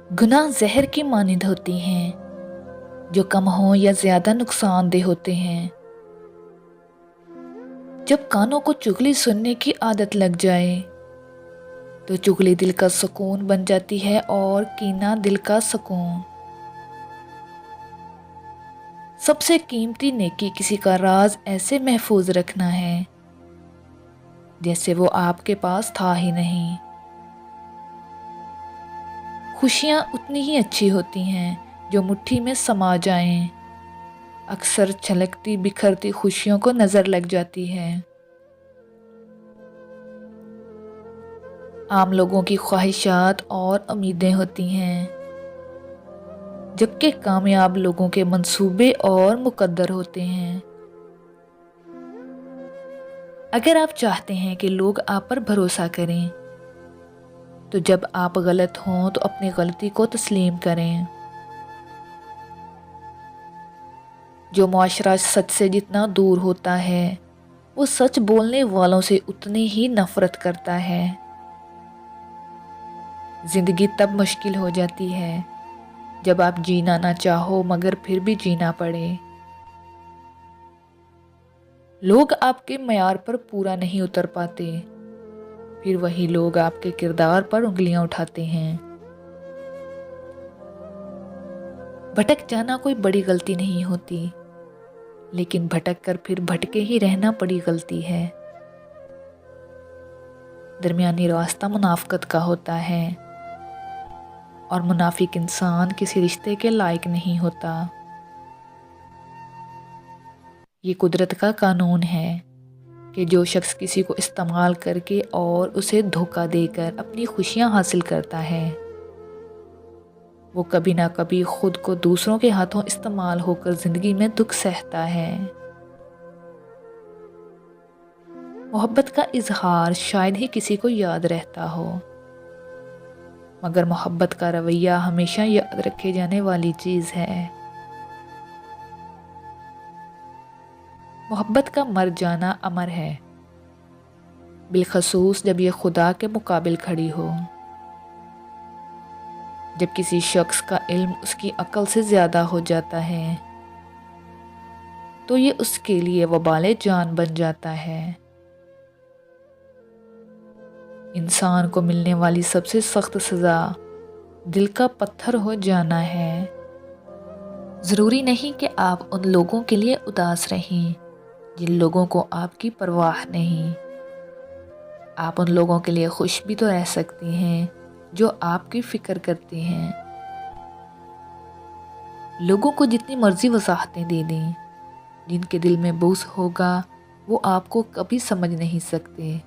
گناہ زہر کی مانند ہوتی ہیں جو کم ہوں یا زیادہ نقصان دہ ہوتے ہیں۔ جب کانوں کو چغلی سننے کی عادت لگ جائے تو چغلی دل کا سکون بن جاتی ہے اور کینہ دل کا سکون۔ سب سے قیمتی نیکی کسی کا راز ایسے محفوظ رکھنا ہے جیسے وہ آپ کے پاس تھا ہی نہیں۔ خوشیاں اتنی ہی اچھی ہوتی ہیں جو مٹھی میں سما جائیں۔ اکثر چھلکتی بکھرتی خوشیوں کو نظر لگ جاتی ہے۔ عام لوگوں کی خواہشات اور امیدیں ہوتی ہیں جبکہ کامیاب لوگوں کے منصوبے اور مقدر ہوتے ہیں۔ اگر آپ چاہتے ہیں کہ لوگ آپ پر بھروسہ کریں تو جب آپ غلط ہوں تو اپنی غلطی کو تسلیم کریں۔ جو معاشرہ سچ سے جتنا دور ہوتا ہے وہ سچ بولنے والوں سے اتنی ہی نفرت کرتا ہے۔ زندگی تب مشکل ہو جاتی ہے جب آپ جینا نہ چاہو مگر پھر بھی جینا پڑے۔ لوگ آپ کے معیار پر پورا نہیں اتر پاتے، پھر وہی لوگ آپ کے کردار پر انگلیاں اٹھاتے ہیں۔ بھٹک جانا کوئی بڑی غلطی نہیں ہوتی، لیکن بھٹک کر پھر بھٹکے ہی رہنا بڑی غلطی ہے۔ درمیانی راستہ منافقت کا ہوتا ہے اور منافق انسان کسی رشتے کے لائق نہیں ہوتا۔ یہ قدرت کا قانون ہے کہ جو شخص کسی کو استعمال کر کے اور اسے دھوکہ دے کر اپنی خوشیاں حاصل کرتا ہے وہ کبھی نہ کبھی خود کو دوسروں کے ہاتھوں استعمال ہو کر زندگی میں دکھ سہتا ہے۔ محبت کا اظہار شاید ہی کسی کو یاد رہتا ہو، مگر محبت کا رویہ ہمیشہ یاد رکھے جانے والی چیز ہے۔ محبت کا مر جانا امر ہے، بالخصوص جب یہ خدا کے مقابل کھڑی ہو۔ جب کسی شخص کا علم اس کی عقل سے زیادہ ہو جاتا ہے تو یہ اس کے لیے وبال جان بن جاتا ہے۔ انسان کو ملنے والی سب سے سخت سزا دل کا پتھر ہو جانا ہے۔ ضروری نہیں کہ آپ ان لوگوں کے لیے اداس رہیں جن لوگوں کو آپ کی پرواہ نہیں۔ آپ ان لوگوں کے لیے خوش بھی تو رہ سکتی ہیں جو آپ کی فکر کرتے ہیں۔ لوگوں کو جتنی مرضی وضاحتیں دے دیں، جن کے دل میں بغض ہوگا وہ آپ کو کبھی سمجھ نہیں سکتے۔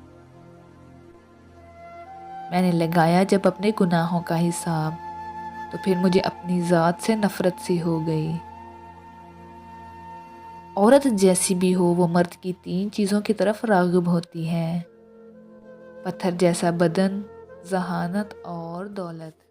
میں نے لگایا جب اپنے گناہوں کا حساب تو پھر مجھے اپنی ذات سے نفرت سی ہو گئی۔ عورت جیسی بھی ہو وہ مرد کی 3 چیزوں کی طرف راغب ہوتی ہے: پتھر جیسا بدن، ذہانت اور دولت۔